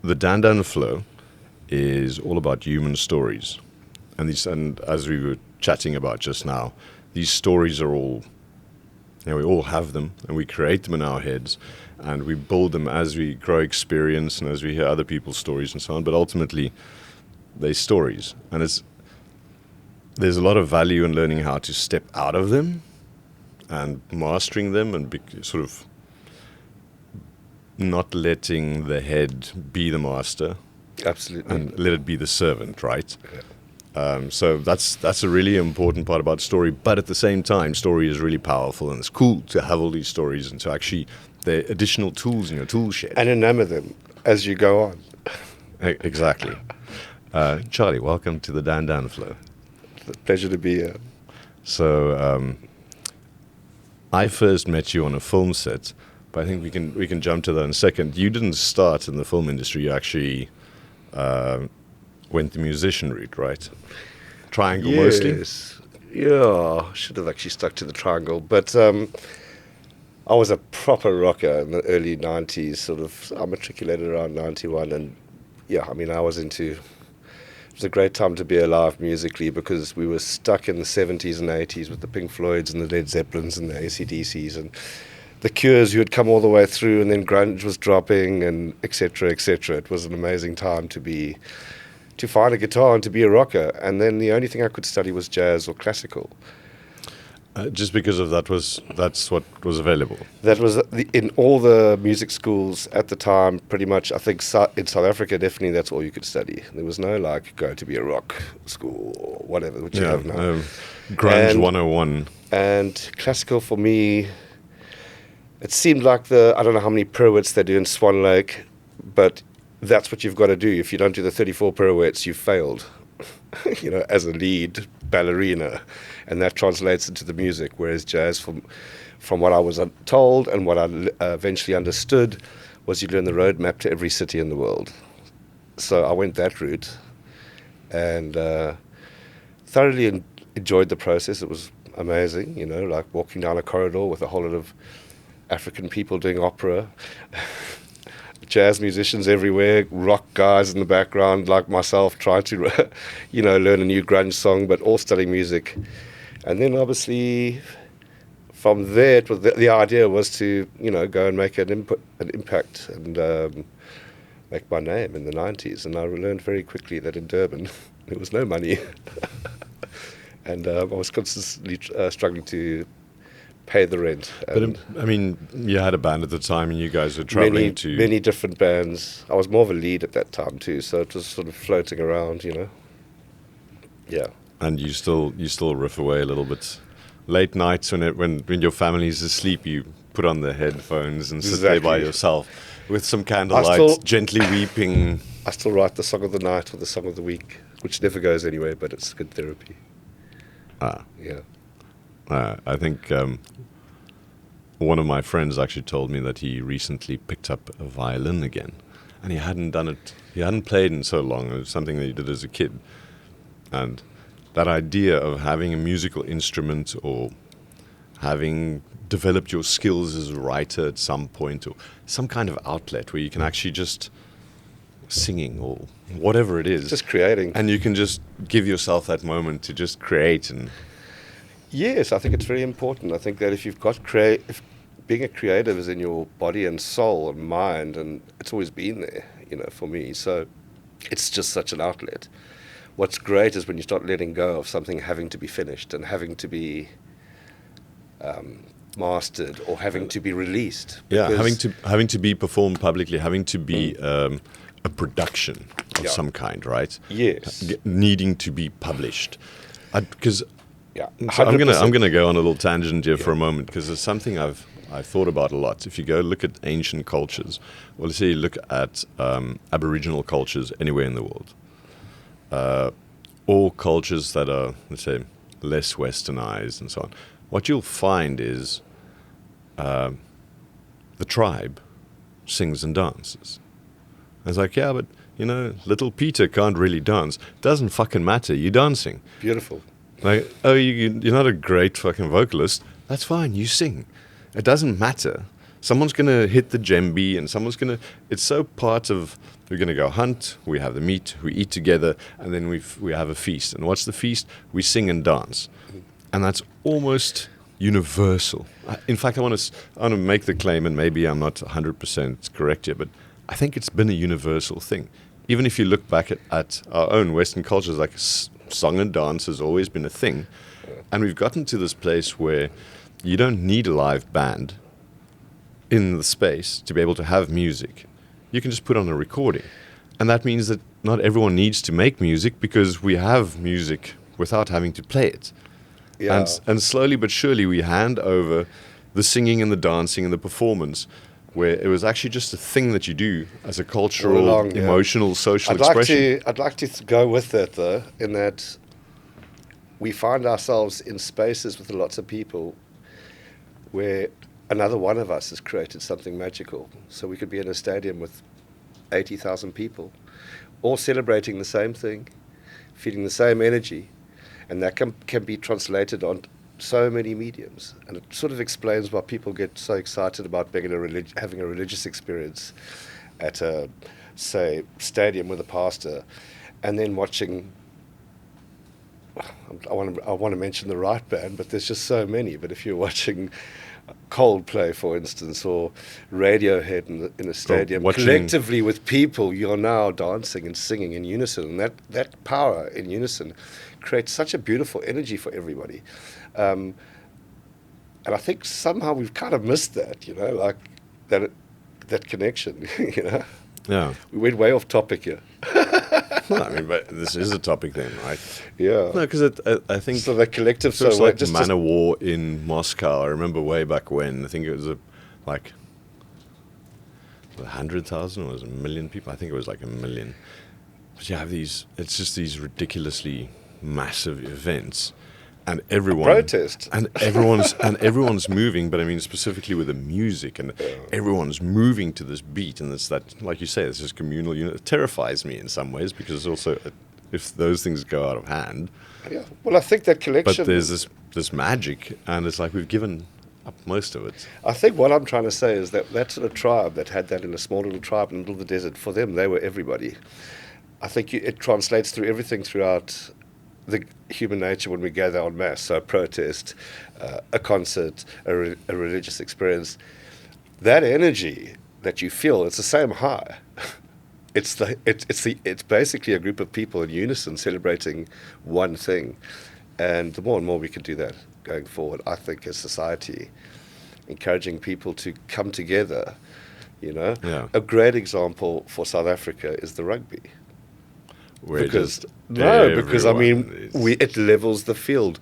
the Dan Dan Flow is all about human stories. And as we were chatting about just now, these stories are all, we all have them, and we create them in our heads, and we build them as we grow experience and as we hear other people's stories and so on. But ultimately, they're stories. And there's a lot of value in learning how to step out of them and mastering them and sort of not letting the head be the master. Absolutely. And let it be the servant, right? Yeah. So that's a really important part about story. But at the same time, story is really powerful, and it's cool to have all these stories and to actually, they're additional tools in your tool shed. And enamor them as you go on. Exactly. Charlie, welcome to the Dan Dan Flow. It's a pleasure to be here. So I first met you on a film set, but I think we can jump to that in a second. You didn't start in the film industry. You actually went the musician route, right? Triangle mostly? Yes. Yeah, should have actually stuck to the triangle. But I was a proper rocker in the early 90s, sort of. I matriculated around 91. And yeah, I mean, it was a great time to be alive musically because we were stuck in the 70s and 80s with the Pink Floyds and the Led Zeppelins and the AC/DCs and the Cures who had come all the way through, and then grunge was dropping, and et cetera, et cetera. It was an amazing time to find a guitar and to be a rocker. And then the only thing I could study was jazz or classical. Just because of that's what was available. That was in all the music schools at the time, pretty much. I think in South Africa, definitely that's all you could study. There was no go to be a rock school or whatever, which you have now. Grunge 101. And classical for me, it seemed like I don't know how many pirouettes they do in Swan Lake, but that's what you've got to do. If you don't do the 34 pirouettes, you've failed, as a lead ballerina. And that translates into the music, whereas jazz, from what I was told and what I eventually understood, was you learn the roadmap to every city in the world. So I went that route and thoroughly enjoyed the process. It was amazing, like walking down a corridor with a whole lot of African people doing opera, jazz musicians everywhere, rock guys in the background like myself trying to, learn a new grunge song, but all studying music. And then obviously from there, the idea was to, go and make an impact and make my name in the 90s. And I learned very quickly that in Durban, there was no money. And I was constantly struggling to pay the rent. But I mean, you had a band at the time, and you guys were traveling to many different bands. I was more of a lead at that time too, so it was sort of floating around, Yeah. And you still riff away a little bit. Late nights when your family's asleep, you put on the headphones and sit there by yourself with some candlelight, gently weeping. I still write the song of the night or the song of the week, which never goes anywhere, but it's good therapy. Yeah. I think one of my friends actually told me that he recently picked up a violin again, and he hadn't done it. He hadn't played in so long. It was something that he did as a kid, and that idea of having a musical instrument or having developed your skills as a writer at some point, or some kind of outlet where you can actually just singing or whatever it is, just creating, and you can just give yourself that moment to just create. And yes, I think it's very important. I think that if you've got if being a creative is in your body and soul and mind, and it's always been there, for me. So it's just such an outlet. What's great is when you start letting go of something having to be finished and having to be mastered or having to be released. Yeah, having to be performed publicly, having to be a production of some kind, right? Yes. Needing to be published, because. Yeah, so I'm gonna go on a little tangent here for a moment, because it's something I've thought about a lot. If you go look at ancient cultures, well, let's say you look at Aboriginal cultures anywhere in the world, or cultures that are, let's say, less westernized and so on, what you'll find is the tribe sings and dances. And it's like, yeah, but little Peter can't really dance. Doesn't fucking matter. You're dancing. Beautiful. Like, oh, you're not a great fucking vocalist. That's fine. You sing. It doesn't matter. someone's going to hit the djembe, and someone's going to, it's so part of, we're going to go hunt, we have the meat, we eat together, and then we have a feast. And what's the feast? We sing and dance. And that's almost universal. In fact, I want to make the claim, and maybe I'm not 100% correct here, but I think it's been a universal thing. Even if you look back at our own Western cultures, like song and dance has always been a thing. And we've gotten to this place where you don't need a live band in the space to be able to have music. You can just put on a recording. And that means that not everyone needs to make music, because we have music without having to play it. Yeah. And slowly but surely we hand over the singing and the dancing and the performance, where it was actually just a thing that you do as a cultural, emotional, social expression. I'd like to go with that, though, in that we find ourselves in spaces with lots of people where another one of us has created something magical. So we could be in a stadium with 80,000 people, all celebrating the same thing, feeling the same energy. And that can be translated on so many mediums. And it sort of explains why people get so excited about being having a religious experience at a, say, stadium with a pastor, and then watching, I want to mention the right band, but there's just so many. But if you're watching Coldplay, for instance, or Radiohead in a stadium, collectively with people, you're now dancing and singing in unison. And that power in unison creates such a beautiful energy for everybody. And I think somehow we've kind of missed that, like that connection, Yeah. We went way off topic here. Well, I mean, but this is a topic then, right? Yeah. No, because I think... So the collective... So it's like just Man of War in Moscow. I remember way back when. I think it was like 100,000 or was it 1 million people? I think it was like 1 million. But you have these... It's just these ridiculously massive events. And everyone... Protest. And everyone's moving, but I mean specifically with the music. And everyone's moving to this beat. And it's that, like you say, it's this communal unit. It terrifies me in some ways, because it's also... if those things go out of hand... Yeah. Well, I think that collection... But there's this magic, and it's like we've given up most of it. I think what I'm trying to say is that sort of tribe that had that in a small little tribe in the middle of the desert, for them, they were everybody. I think it translates through everything throughout the human nature when we gather en masse. So a protest, a concert, a religious experience. That energy that you feel, it's the same high. It's basically a group of people in unison celebrating one thing. And the more and more we can do that going forward, I think, as society, encouraging people to come together, Yeah. A great example for South Africa is the rugby. Because I mean, it levels the field.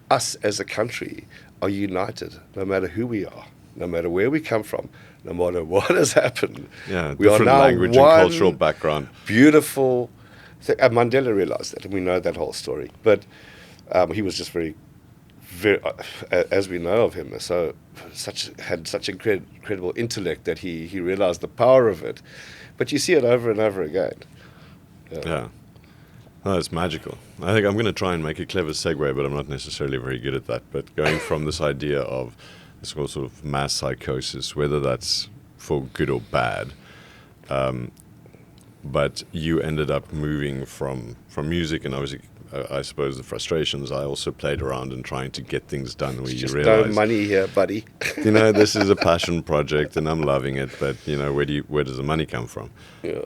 Us as a country are united, no matter who we are, no matter where we come from, no matter what has happened. Yeah, we are now language and cultural background. Beautiful thing. Mandela realized that, and we know that whole story. But he was just very, as we know of him, had such incredible intellect that he realized the power of it. But you see it over and over again. Yeah. Oh, it's magical. I think I'm going to try and make a clever segue, but I'm not necessarily very good at that. But going from this idea of this whole sort of mass psychosis, whether that's for good or bad, but you ended up moving from music, and obviously, I suppose the frustrations. I also played around and trying to get things done. Where you realize, no money here, buddy. This is a passion project, and I'm loving it. But where does the money come from? Yeah.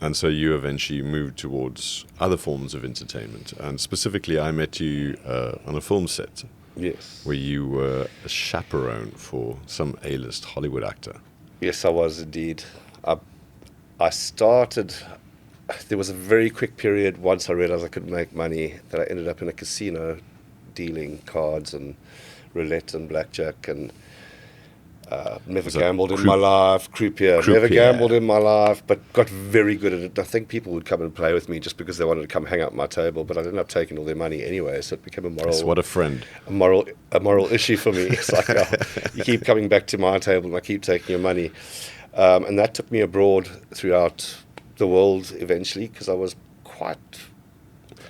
And so you eventually moved towards other forms of entertainment. And specifically, I met you on a film set. Yes. Where you were a chaperone for some A-list Hollywood actor. Yes, I was indeed. I started... There was a very quick period once I realized I could make money that I ended up in a casino dealing cards and roulette and blackjack, and never gambled in my life. Croupier. Never gambled in my life, but got very good at it. I think people would come and play with me just because they wanted to come hang out at my table, but I ended up taking all their money anyway, so it became a moral... What a friend. A moral issue for me. It's like, you keep coming back to my table and I keep taking your money. And that took me abroad throughout the world eventually, because I was quite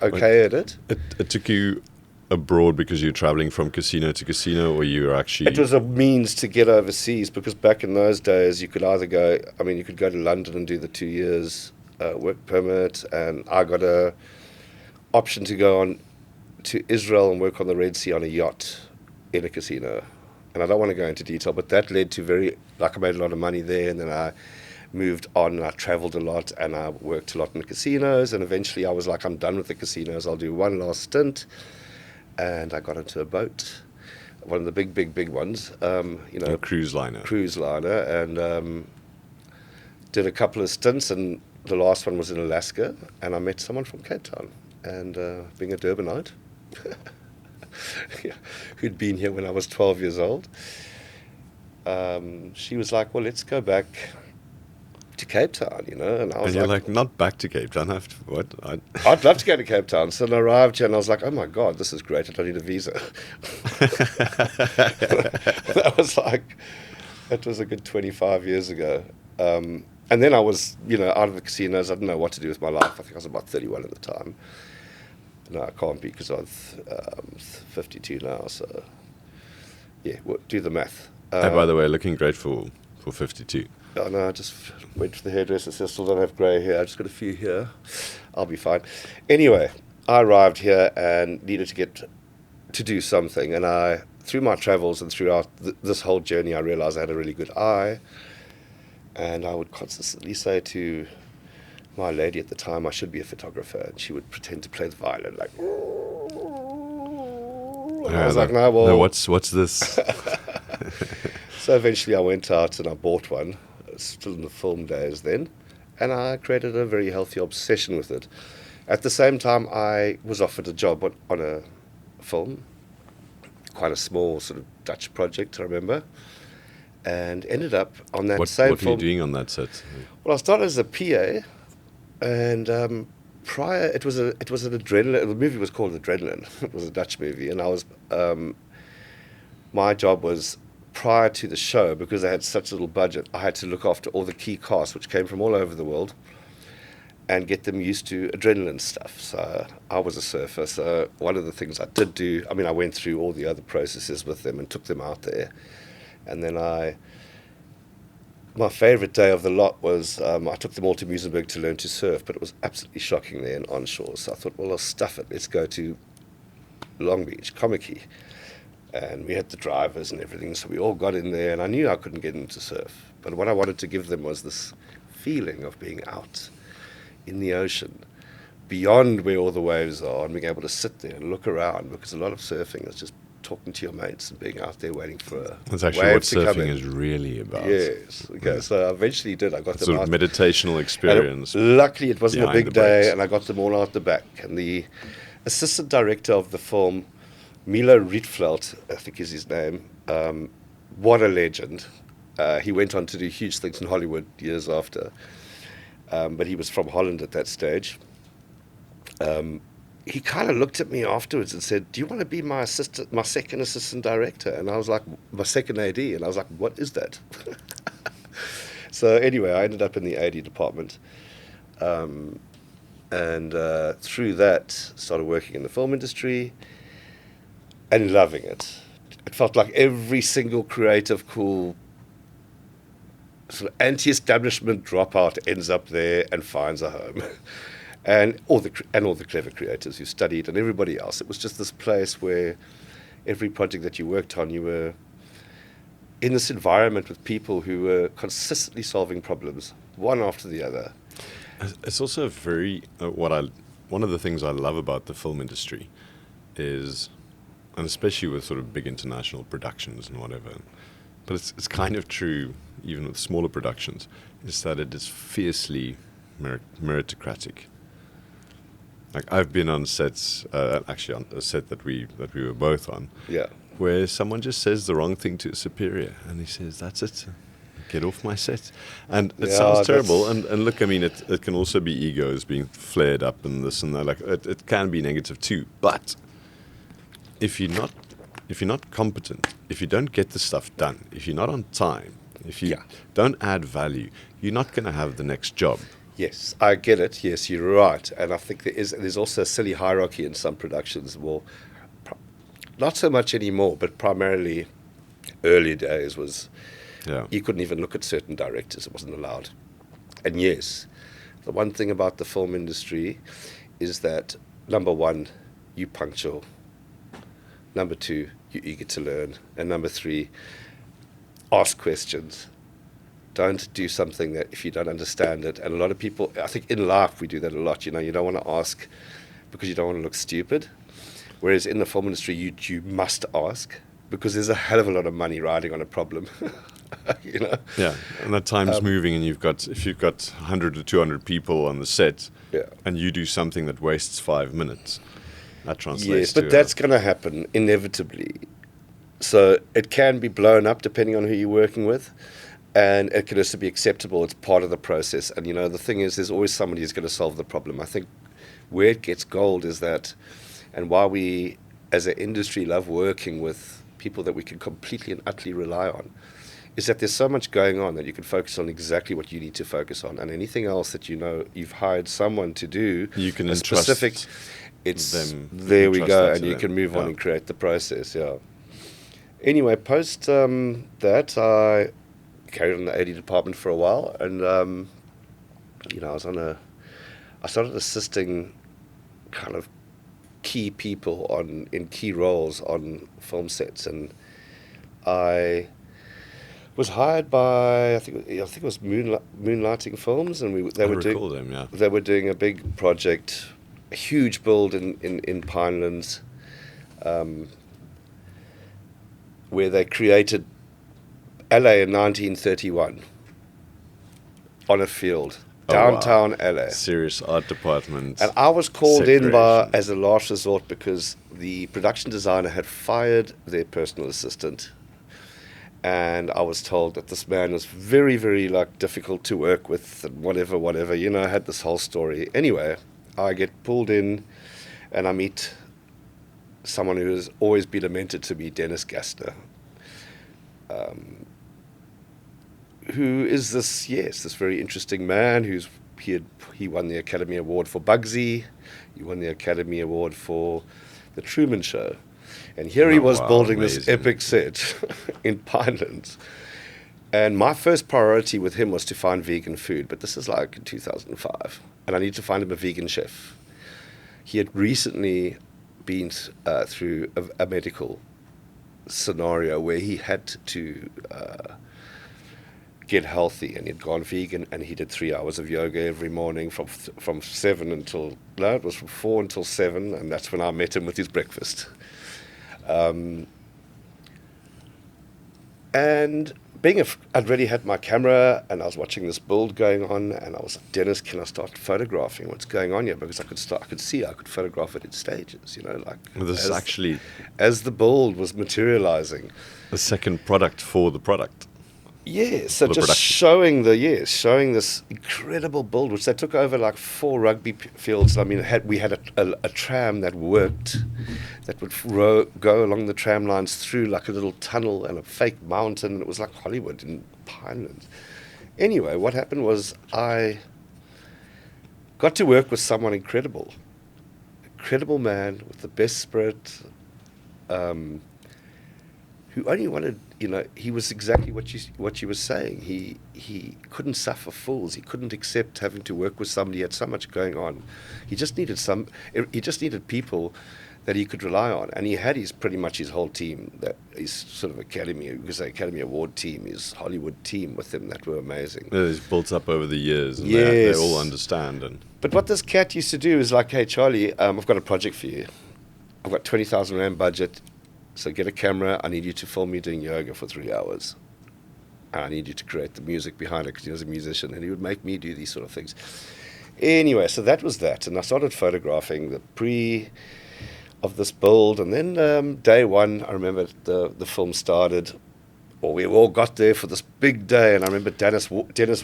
okay at it. It took you abroad because you're traveling from casino to casino, or you're actually... It was a means to get overseas, because back in those days you could either go, you could go to London and do the 2 years work permit, and I got a option to go on to Israel and work on the Red Sea on a yacht in a casino. And I don't want to go into detail, but that led to I made a lot of money there, and then I moved on and I traveled a lot and I worked a lot in the casinos, and eventually I was like, I'm done with the casinos, I'll do one last stint. And I got into a boat, one of the big ones, a cruise liner. And did a couple of stints, and the last one was in Alaska, and I met someone from Cape Town, and being a Durbanite, who'd been here when I was 12 years old, she was like, well, let's go back to Cape Town, and I was like, not back to Cape Town, what? I'd love to go to Cape Town. So I arrived here and I was like, oh my God, this is great, I don't need a visa. That was a good 25 years ago. And then I was, out of the casinos. I didn't know what to do with my life. I think I was about 31 at the time. No, I can't be, because I'm 52 now. So, yeah, do the math. By the way, looking great for 52. Oh, no, I just went to the hairdresser, said I still don't have grey hair. I just got a few here. I'll be fine. Anyway, I arrived here and needed to do something. And through my travels and throughout this whole journey, I realized I had a really good eye. And I would consistently say to my lady at the time, I should be a photographer. And she would pretend to play the violin, like... And I was like, no, well... No, what's this? So eventually I went out and I bought one, still in the film days then, and I created a very healthy obsession with it. At the same time, I was offered a job on a film, quite a small sort of Dutch project, I remember, and ended up on that same film. What were you doing on that set? Well, I started as a PA, and prior, it was an adrenaline. The movie was called Adrenaline. It was a Dutch movie, and I was my job was, prior to the show, because I had such little budget, I had to look after all the key cast, which came from all over the world, and get them used to adrenaline stuff. So I was a surfer, so one of the things I did do, I went through all the other processes with them and took them out there. And then my favorite day of the lot was, I took them all to Muizenberg to learn to surf, but it was absolutely shocking there and onshore. So I thought, well, I'll stuff it. Let's go to Long Beach, Kommetjie. And we had the drivers and everything, so we all got in there, and I knew I couldn't get them to surf. But what I wanted to give them was this feeling of being out in the ocean, beyond where all the waves are, and being able to sit there and look around, because a lot of surfing is just talking to your mates and being out there waiting for a That's actually wave what to come surfing in. is really about. Yes. Okay, Yeah. so I eventually did. I got them Sort out. of meditational experience. Luckily, it wasn't a behind big the day, brakes. and I got them all out the back. And the assistant director of the film, Milo Rietveld, I think is his name, what a legend. He went on to do huge things in Hollywood years after, but he was from Holland at that stage. He kind of looked at me afterwards and said, do you want to be my second assistant director? And I was like, my second AD. And I was like, what is that? So anyway, I ended up in the AD department. And through that, started working in the film industry and loving it. It felt like every single creative, cool, sort of anti-establishment dropout ends up there and finds a home. And all the clever creators who studied and everybody else. It was just this place where every project that you worked on, you were in this environment with people who were consistently solving problems, one after the other. It's also very one of the things I love about the film industry is, and especially with sort of big international productions and whatever, but it's kind of true even with smaller productions, is that it is fiercely meritocratic. Like I've been on sets, actually on a set that we were both on, Yeah. where someone just says the wrong thing to a superior, and he says, "That's it, get off my set." And it Yeah, sounds terrible. And look, I mean, it can also be egos being flared up and this and that. Like it can be negative too. But if you're not competent, if you don't get the stuff done, if you're not on time, if you don't add value, you're not going to have the next job. Yes, I get it. Yes, you're right. And I think there's also a silly hierarchy in some productions. Well, not so much anymore, but primarily early days was you couldn't even look at certain directors. It wasn't allowed. And yes, the one thing about the film industry is that, number one, you punctual. Number two, you're eager to learn. And number three, ask questions. Don't do something that if you don't understand it. And a lot of people, I think in life we do that a lot. You know, you don't want to ask because you don't want to look stupid. Whereas in the film industry, you must ask because there's a hell of a lot of money riding on a problem. You know? Yeah, and that time's moving, and if you've got 100 or 200 people on the set, and you do something that wastes 5 minutes, that translates. Yes, but that's going to happen inevitably. So it can be blown up depending on who you're working with, and it can also be acceptable. It's part of the process. And, you know, the thing is, there's always somebody who's going to solve the problem. I think where it gets gold is that, and why we, as an industry, love working with people that we can completely and utterly rely on, is that there's so much going on that you can focus on exactly what you need to focus on. And anything else that you know you've hired someone to do, you can specific, it's them. There we go, and you can move on and create the process, Anyway, post that, I carried on the AD department for a while, and you know, I started assisting kind of key people in key roles on film sets, and I was hired by I think it was Moonlighting Films, and they were doing a big project, a huge build in Pinelands, where they created LA in 1931 on a field, downtown LA. Serious art department. And I was called in as a last resort because the production designer had fired their personal assistant. And I was told that this man was very, very difficult to work with and whatever, you know, I had this whole story. Anyway, I get pulled in and I meet someone who has always been a mentor to me, Dennis Gassner, who is this very interesting man he won the Academy Award for Bugsy, he won the Academy Award for The Truman Show. And here he was building this epic set in Pinelands. And my first priority with him was to find vegan food, but this is like in 2005. And I need to find him a vegan chef. He had recently been through a medical scenario where he had to get healthy, and he'd gone vegan, and he did 3 hours of yoga every morning from 7 until, no, it was from 4 until 7, and that's when I met him with his breakfast. And I'd already had my camera, and I was watching this build going on, and I was like, Dennis, can I start photographing what's going on here? Because I could photograph it in stages, you know, as the build was materializing. The second product for the product. Yeah, so just showing this incredible build, which they took over like 4 rugby fields. I mean, we had a tram that worked, that would go along the tram lines through like a little tunnel and a fake mountain. It was like Hollywood in Pinelands. Anyway, what happened was I got to work with someone incredible man with the best spirit, who only wanted, you know, he was exactly what you were saying. He couldn't suffer fools. He couldn't accept having to work with somebody who had so much going on. He just needed people that he could rely on, and he had pretty much his whole team, that his sort of Academy Award team, his Hollywood team with him, that were amazing. Yeah, it's built up over the years, and they all understand. But what this cat used to do is like, hey Charlie, I've got a project for you. I've got 20,000 Rand budget. So get a camera, I need you to film me doing yoga for 3 hours. And I need you to create the music behind it because he was a musician, and he would make me do these sort of things. Anyway, so that was that. And I started photographing the pre of this build. And then day one, I remember the film started, or we all got there for this big day. And I remember Dennis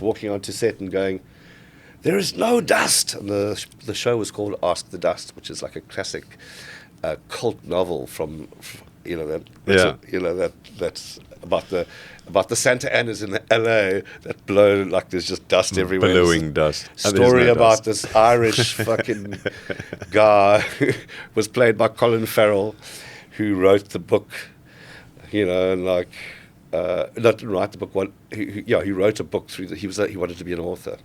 walking onto set and going, "There is no dust." And the show was called Ask the Dust, which is like a classic cult novel from that's about the Santa Anas in LA that blow, like there's just dust everywhere. Billowing dust. Story about this Irish fucking guy who was played by Colin Farrell, who wrote the book, and like, not didn't write the book. He wrote a book he wanted to be an author.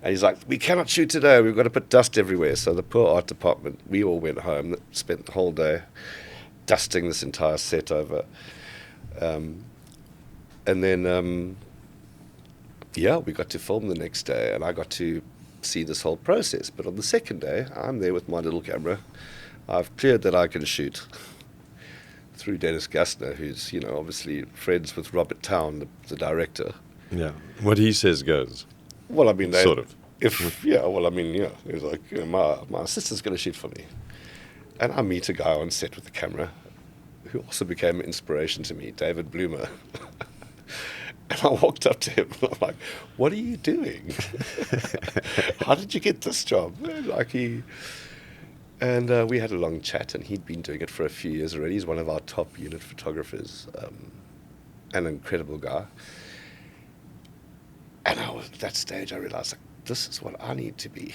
And he's like, we cannot shoot today. We've got to put dust everywhere. So the poor art department, we all went home, spent the whole day dusting this entire set over. And then, we got to film the next day, and I got to see this whole process. But on the second day, I'm there with my little camera. I've cleared that I can shoot through Dennis Gassner, who's, obviously friends with Robert Town, the director. Yeah. What he says goes. Well, I mean, Sort of. He's like, my sister's going to shoot for me. And I meet a guy on set with the camera who also became an inspiration to me, David Bloomer. And I walked up to him and I'm like, what are you doing? How did you get this job? And we had a long chat, and he'd been doing it for a few years already. He's one of our top unit photographers, an incredible guy. And at that stage, I realized, like, this is what I need to be.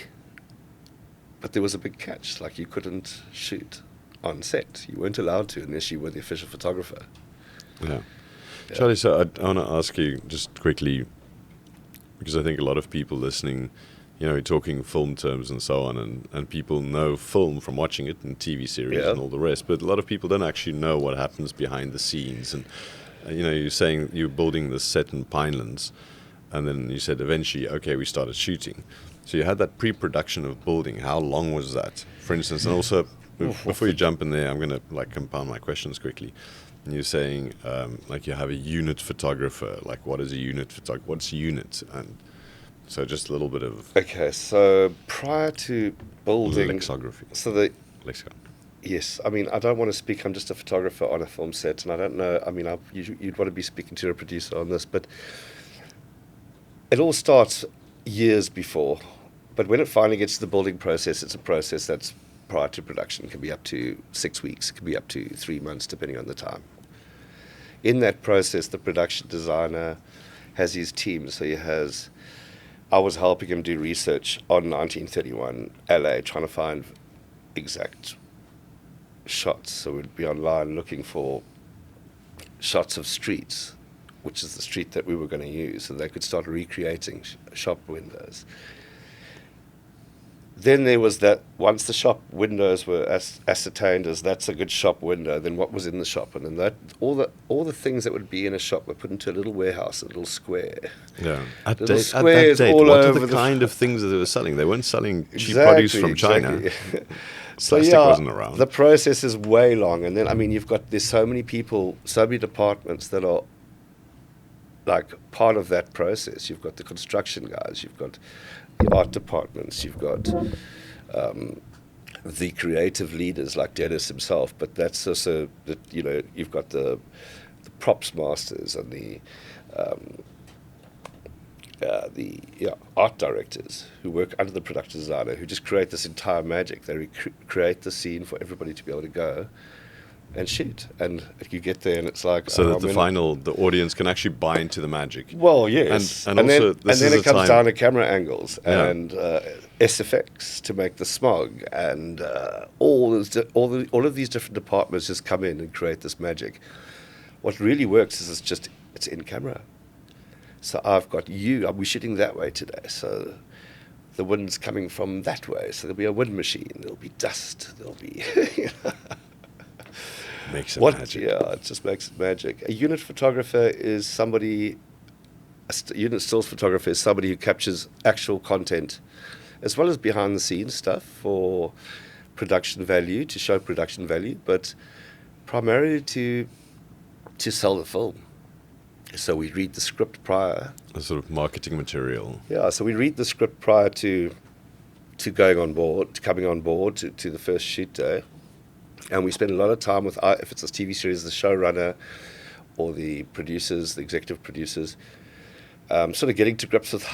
But there was a big catch. Like, you couldn't shoot on set. You weren't allowed to unless you were the official photographer. Yeah. Charlie, so I want to ask you just quickly, because I think a lot of people listening, you're talking film terms and so on, and people know film from watching it in TV series and all the rest, but a lot of people don't actually know what happens behind the scenes. And, you're saying you're building this set in Pinelands, and then you said eventually, okay, we started shooting. So you had that pre-production of building. How long was that, for instance? And also, before you jump in there, I'm going to compound my questions quickly. And you're saying, you have a unit photographer. Like, what is a unit photographer? What's unit? And so just a little bit of... Okay, so prior to building... Lexicography. Lexicon. Yes, I mean, I don't want to speak. I'm just a photographer on a film set, and I don't know. I mean, you'd want to be speaking to a producer on this, but... It all starts years before, but when it finally gets to the building process, it's a process that's prior to production. It can be up to 6 weeks, it can be up to 3 months, depending on the time. In that process, the production designer has his team. So I was helping him do research on 1931 LA, trying to find exact shots. So we'd be online looking for shots of streets, which is the street that we were going to use, so they could start recreating shop windows. Then there was that, once the shop windows were ascertained as that's a good shop window, then what was in the shop? And then that all the things that would be in a shop were put into a little warehouse, a little square. Yeah. At that date, all what over are the kind of things that they were selling? They weren't selling cheap Exactly, produce from China. So Plastic wasn't around. The process is way long. And then, I mean, there's so many people, so many departments that are like part of that process. You've got the construction guys, you've got the art departments, you've got the creative leaders like Dennis himself, but that's also you've got the props masters and the art directors who work under the production designer, who just create this entire magic. They create the scene for everybody to be able to go and shoot, and you get there and it's like, so that the audience can actually buy into the magic. Well, yes, and also then it comes down to camera angles and SFX to make the smog, and all of these different departments just come in and create this magic. What really works is it's in camera. So I've got we're shooting that way today, so the wind's coming from that way, so there'll be a wind machine, there'll be dust, there'll be Makes it magic. Yeah, it just makes it magic. A unit photographer is somebody, unit stills photographer is somebody who captures actual content, as well as behind the scenes stuff for production value, to show production value, but primarily to sell the film. So we read the script prior. A sort of marketing material. Yeah, so we read the script prior to going on board, to coming on board to the first shoot day. And we spend a lot of time with, if it's a TV series, the showrunner or the producers, the executive producers, sort of getting to grips with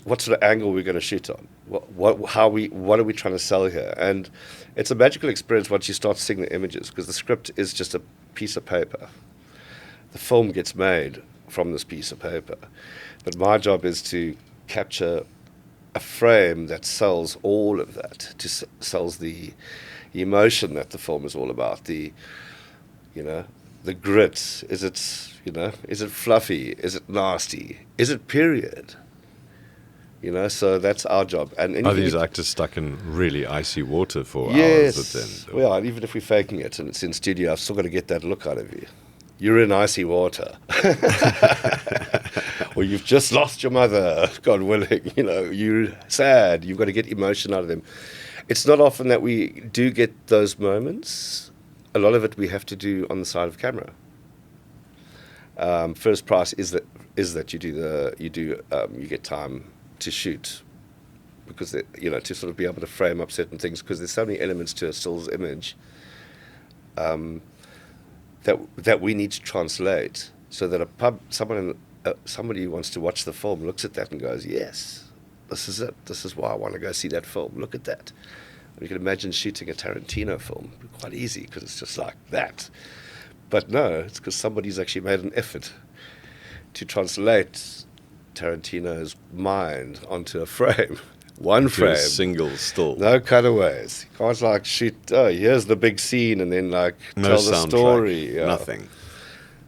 what sort of angle we're going to shoot on, what are we trying to sell here. And it's a magical experience once you start seeing the images, because the script is just a piece of paper. The film gets made from this piece of paper. But my job is to capture a frame that sells all of that, sells the emotion that the film is all about. The grit. Is it fluffy? Is it nasty? Is it period? So that's our job. And Are these actors stuck in really icy water for yes, hours at the end? we are. Even if we're faking it and it's in studio, I've still got to get that look out of you. You're in icy water. Or you've just lost your mother, God willing. You're sad. You've got to get emotion out of them. It's not often that we do get those moments. A lot of it we have to do on the side of camera. First price is that you get time to shoot, because to sort of be able to frame up certain things, because there's so many elements to a still's image that we need to translate, so that somebody who wants to watch the film looks at that and goes, yes, this is it. This is why I want to go see that film. Look at that. And you can imagine shooting a Tarantino film. Quite easy, because it's just like that. But no, it's because somebody's actually made an effort to translate Tarantino's mind onto a frame. One frame. A single still. No cutaways. You can't shoot, here's the big scene, and then tell the story. Yeah. Nothing.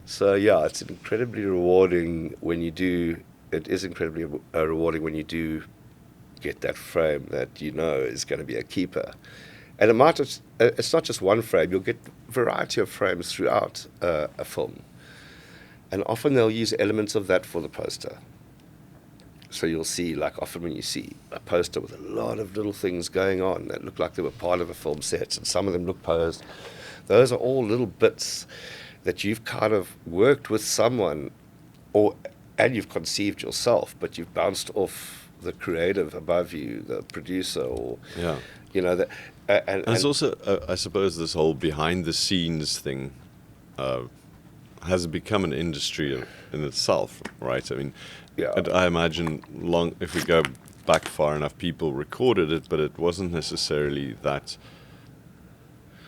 So yeah, it's incredibly rewarding when you do. It is incredibly rewarding when you do get that frame that is going to be a keeper. And it's not just one frame. You'll get a variety of frames throughout a film. And often they'll use elements of that for the poster. So you'll see, often when you see a poster with a lot of little things going on that look like they were part of a film set, and some of them look posed, those are all little bits that you've kind of worked with someone, and you've conceived yourself, but you've bounced off the creative above you, the producer, or and there's also, I suppose, this whole behind-the-scenes thing has become an industry in itself, right? I mean, yeah. And I imagine if we go back far enough, people recorded it, but it wasn't necessarily that.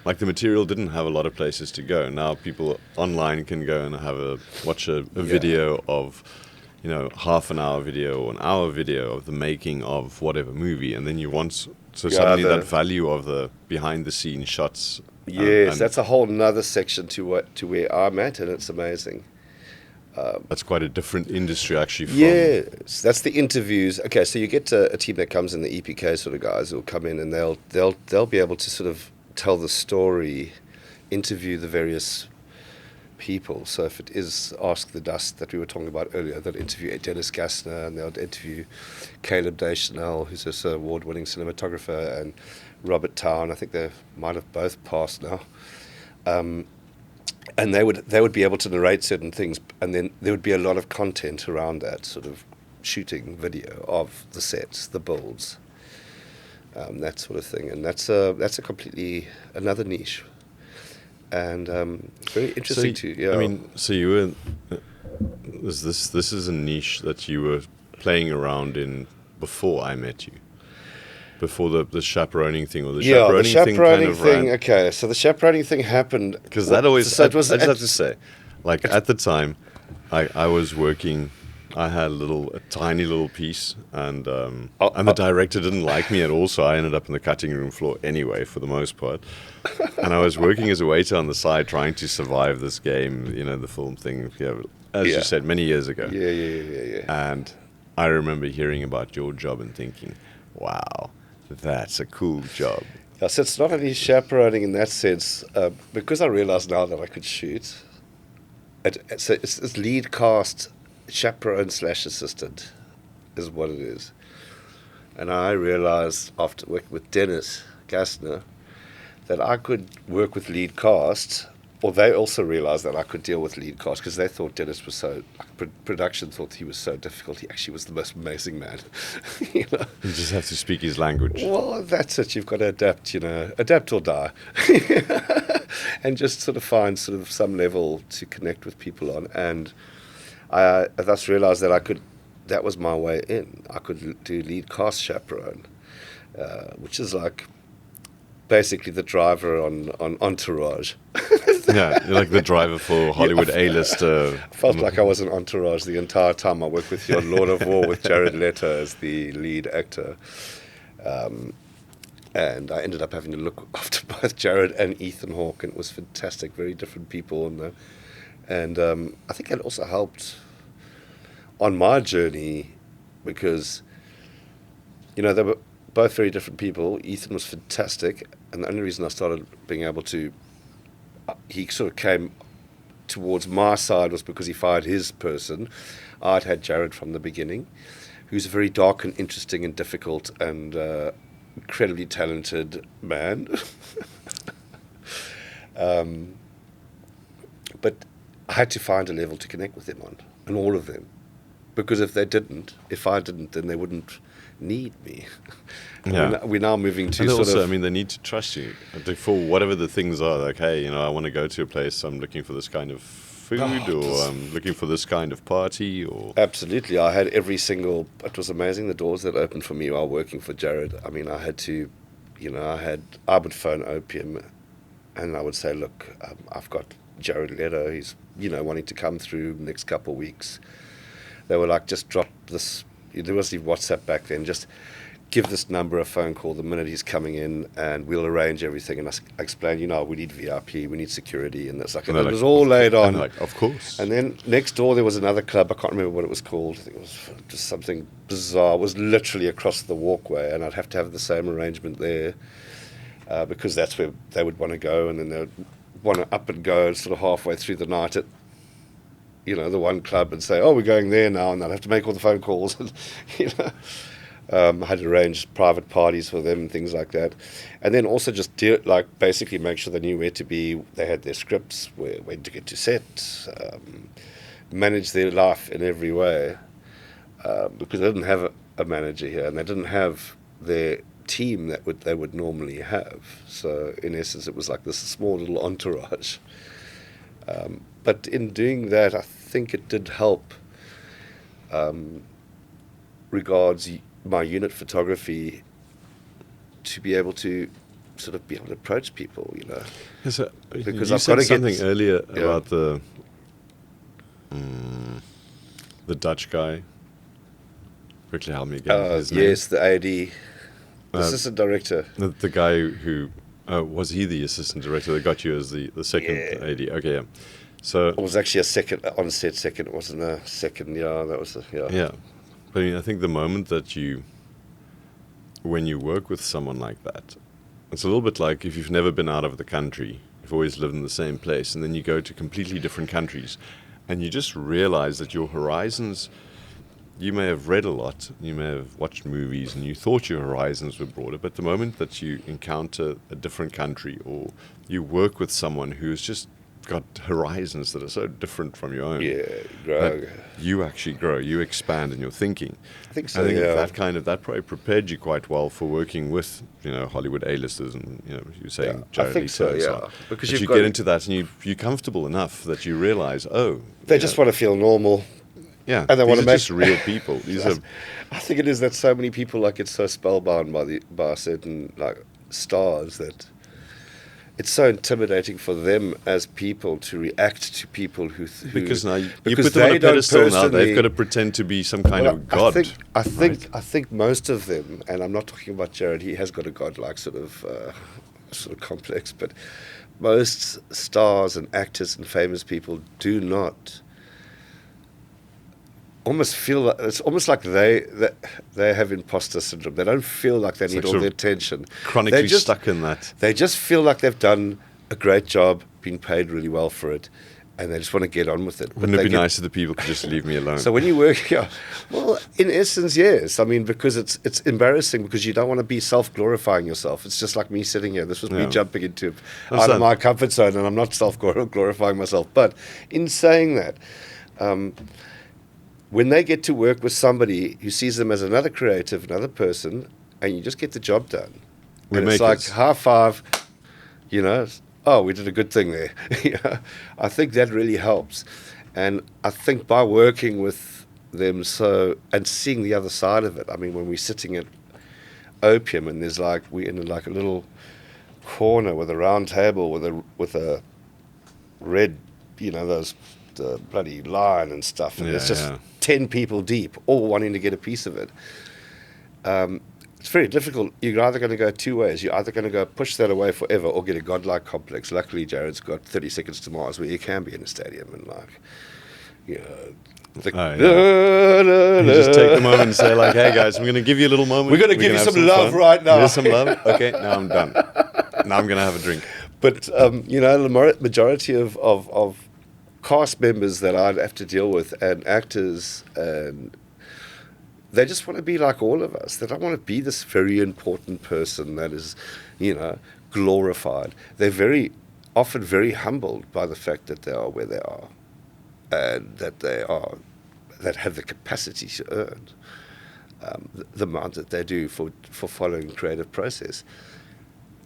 The material didn't have a lot of places to go. Now people online can go and watch a video of, half an hour video or an hour video of the making of whatever movie, and then suddenly that value of the behind the scenes shots. Yes, that's a whole nother section to where I'm at, and it's amazing. That's quite a different industry, actually. Yes, that's the interviews. Okay, so you get a team that comes in, the EPK sort of guys who will come in, and they'll be able to sort of tell the story, interview the various people. So if it is Ask the Dust that we were talking about earlier, they'll interview Dennis Gassner, and they'll interview Caleb Deschanel, who's this award-winning cinematographer, and Robert Town. I think they might have both passed now. And they would be able to narrate certain things, and then there would be a lot of content around that, sort of shooting video of the sets, the builds, that sort of thing. And that's a completely another niche, and very interesting too. Yeah. I mean, so you were this is a niche that you were playing around in before I met you. Before the chaperoning thing, or the chaperoning thing kind of ran. Okay, so the chaperoning thing happened because that always. So I just have to say, at the time, I was working. I had a tiny little piece, and the director didn't like me at all, so I ended up in the cutting room floor anyway, for the most part. And I was working as a waiter on the side, trying to survive this game, the film thing, as you said, many years ago. Yeah. And I remember hearing about your job and thinking, wow. That's a cool job. Yeah, so it's not only chaperoning in that sense, because I realize now that I could shoot. So it's lead cast, chaperone / assistant is what it is. And I realized after working with Dennis Gassner that I could work with lead cast, or they also realized that I could deal with lead cast, because they thought Dennis was production thought he was so difficult. He actually was the most amazing man. You just have to speak his language. Well, that's it. You've got to adapt, adapt or die. And just sort of find sort of some level to connect with people on. And I thus realized that was my way in. I could do lead cast chaperone, which is basically the driver on Entourage. Yeah, you're like the driver for Hollywood A-lister. I felt like I was an Entourage the entire time I worked with you on Lord of War with Jared Leto as the lead actor. And I ended up having to look after both Jared and Ethan Hawke, and it was fantastic. Very different people, and I think it also helped on my journey because, you know, they were both very different people. Ethan was fantastic, and the only reason I started being able to, he sort of came towards my side was because he fired his person. I'd had Jared from the beginning, who's a very dark and interesting and difficult and incredibly talented man. But I had to find a level to connect with them on, and all of them. Because if I didn't, then they wouldn't need me. Yeah. We're now moving to and sort also, of... I mean, they need to trust you for whatever the things are. Like, hey, you know, I want to go to a place, I'm looking for this kind of food, or I'm looking for this kind of party, or... Absolutely. I had every single... It was amazing, the doors that opened for me while working for Jared. I mean, I had to, you know, I would phone Opium, and I would say, look, I've got Jared Leto, he's, you know, wanting to come through the next couple of weeks. They were like, just drop this... There wasn't even WhatsApp back then. Just give this number a phone call the minute he's coming in, and we'll arrange everything. And I explained, you know, we need VIP, we need security, and it's like, and it was all laid on. Like, of course. And then next door there was another club. I can't remember what it was called. I think it was just something bizarre. It was literally across the walkway, and I'd have to have the same arrangement there because that's where they would want to go, and then they would want to up and go sort of halfway through the night at, you know, the one club and say, oh, we're going there now, and they'll have to make all the phone calls. And, you know, I had to arrange private parties for them and things like that. And then also just basically make sure they knew where to be. They had their scripts, when to get to set, manage their life in every way. Because they didn't have a manager here, and they didn't have their team that they would normally have. So in essence, it was like this small little entourage. But in doing that, I think it did help regards my unit photography to be able to sort of be able to approach people, you know. So, because you I've said got to something get, earlier about the Dutch guy. Quickly help me again. His name. Yes, the AD, assistant director. The guy who was he the assistant director that got you as the second AD? Okay, yeah. So it was actually a second on-set second. It wasn't a second. Yeah, that was Yeah, but I mean, I think the moment that when you work with someone like that, it's a little bit like if you've never been out of the country, you've always lived in the same place, and then you go to completely different countries, and you just realize that your horizons. You may have read a lot, you may have watched movies, and you thought your horizons were broader, but the moment that you encounter a different country, or you work with someone who's just got horizons that are so different from your own, grow. You actually grow, you expand in your thinking. I think so. I think that probably prepared you quite well for working with, you know, Hollywood A-listers, and you know, you're saying Jared I think Leto, so. Because you get into that, and you're comfortable enough that you realize, they just want to feel normal. Yeah, and they want to make just real people. These are. I think it is that so many people like get so spellbound by certain like stars that it's so intimidating for them as people to react to people who because now you put them on a pedestal. Now they've got to pretend to be some kind of god. I think most of them, and I'm not talking about Jared. He has got a godlike sort of complex, but most stars and actors and famous people do not. Almost feel like, it's almost like they have imposter syndrome. They don't feel like they need all the attention. Chronically stuck in that. They just feel like they've done a great job, been paid really well for it, and they just want to get on with it. Wouldn't it be nice if the people could just leave me alone? So when you work here, well, in essence, yes. I mean, because it's embarrassing because you don't want to be self-glorifying yourself. It's just like me sitting here. This was me jumping out of my comfort zone, and I'm not self-glorifying myself. But in saying that, when they get to work with somebody who sees them as another creative, another person, and you just get the job done. And it's like high five, you know, we did a good thing there. I think that really helps. And I think by working with them and seeing the other side of it, I mean, when we're sitting at Opium and we're in like a little corner with a round table with a red, you know, the bloody line and stuff, and it's just 10 people deep, all wanting to get a piece of it. it's very difficult. You're either going to go two ways. You're either going to go push that away forever or get a godlike complex. Luckily, Jared's got 30 seconds to Mars where you can be in a stadium and you just take the moment and say like, hey guys, I'm going to give you a little moment. We're going to give you some love fun. right now. Here's some love. Okay, now I'm done. Now I'm going to have a drink. But, the majority of cast members that I'd have to deal with and actors, and they just want to be like all of us. They don't want to be this very important person that is, glorified. They're very often very humbled by the fact that they are where they are, and that have the capacity to earn the amount that they do for following the creative process.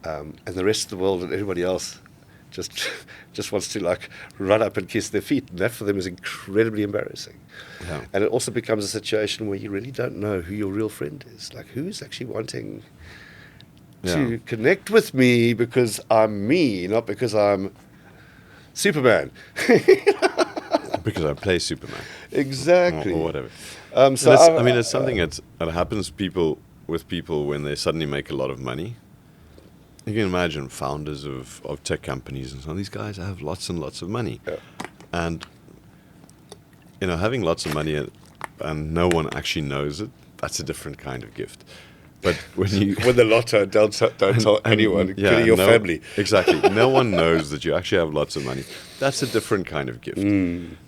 And the rest of the world and everybody else just wants to run up and kiss their feet, and that for them is incredibly embarrassing. Yeah. And it also becomes a situation where you really don't know who your real friend is. Like, who's actually wanting to connect with me because I'm me, not because I'm Superman. Because I play Superman. Exactly. Or whatever. So it's something that happens with people when they suddenly make a lot of money. You can imagine founders of tech companies and so on. These guys have lots and lots of money. Yeah. And, having lots of money and no one actually knows it, that's a different kind of gift. But when you... When the lotto, don't tell anyone, including your family. Exactly. No one knows that you actually have lots of money. That's a different kind of gift.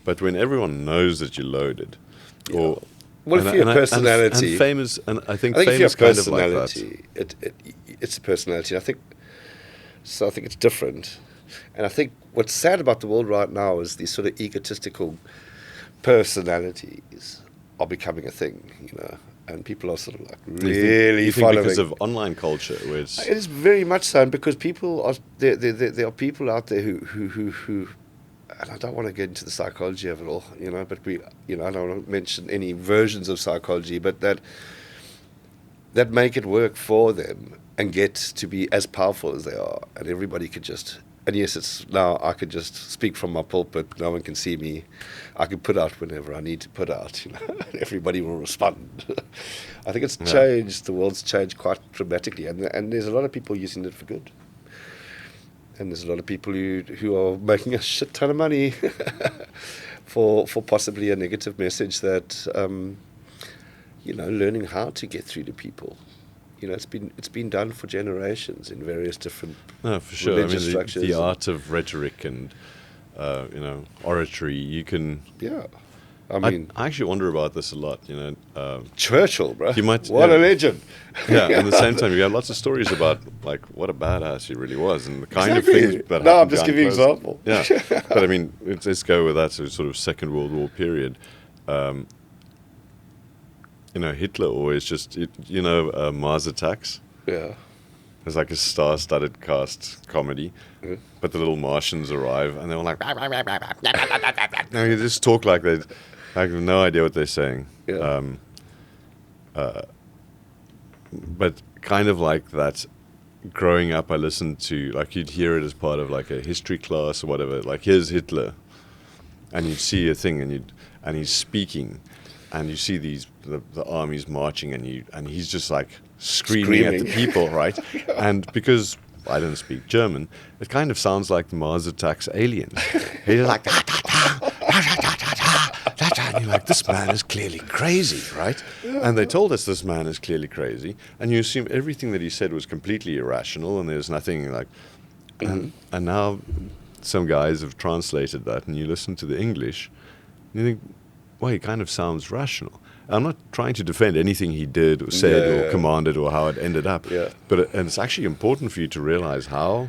But when everyone knows that you're loaded, or... Well, if you're a personality... And I think if you're a famous kind of like that. It's a personality. I think it's different. And I think what's sad about the world right now is these sort of egotistical personalities are becoming a thing, and people are sort of really following. Because of online culture, where it is very much so, and because people are there are people out there who and I don't want to get into the psychology of it all, but I don't want to mention any versions of psychology, but that make it work for them and get to be as powerful as they are, and everybody could just. And yes, it's now I could just speak from my pulpit. No one can see me. I can put out whenever I need to put out. And everybody will respond. I think it's changed. The world's changed quite dramatically, and there's a lot of people using it for good. And there's a lot of people who are making a shit ton of money for possibly a negative message that learning how to get through to people. It's been done for generations in various different for sure. religious structures. The art of rhetoric and oratory. You can. Yeah, I actually wonder about this a lot. Churchill, bro. What a legend. Yeah, and at the same time, you have lots of stories about what a badass he really was, and the kind of things that. No, I'm just giving you an example. Yeah, but let's go with that sort of Second World War period. Hitler always just, Mars Attacks. Yeah. It's like a star-studded cast comedy, but the little Martians arrive and they're all like, no, you just talk like they have no idea what they're saying. Yeah. But kind of like that. Growing up, I listened to you'd hear it as part of a history class or whatever. Like, here's Hitler, and you'd see a thing and he's speaking. And you see the armies marching, and he's just screaming at the people, right? And because I don't speak German, it kind of sounds like the Mars Attacks aliens. He's like, da, da, da, da, da, da, da, da, and you're like, this man is clearly crazy, right? And they told us this man is clearly crazy, and you assume everything that he said was completely irrational, and there's nothing and now some guys have translated that, and you listen to the English, and you think, well, he kind of sounds rational. I'm not trying to defend anything he did or said or commanded or how it ended up. Yeah. But and it's actually important for you to realize how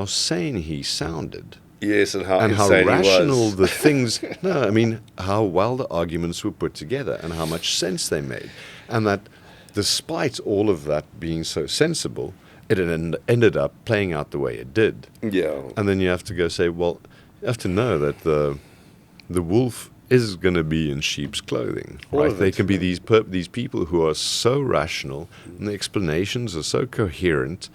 sane he sounded. Yes, and how rational the things. How well the arguments were put together and how much sense they made, and that despite all of that being so sensible, it ended up playing out the way it did. Yeah. And then you have to go say, well, you have to know that the wolf is going to be in sheep's clothing, right? They can be these people who are so rational, and the explanations are so coherent,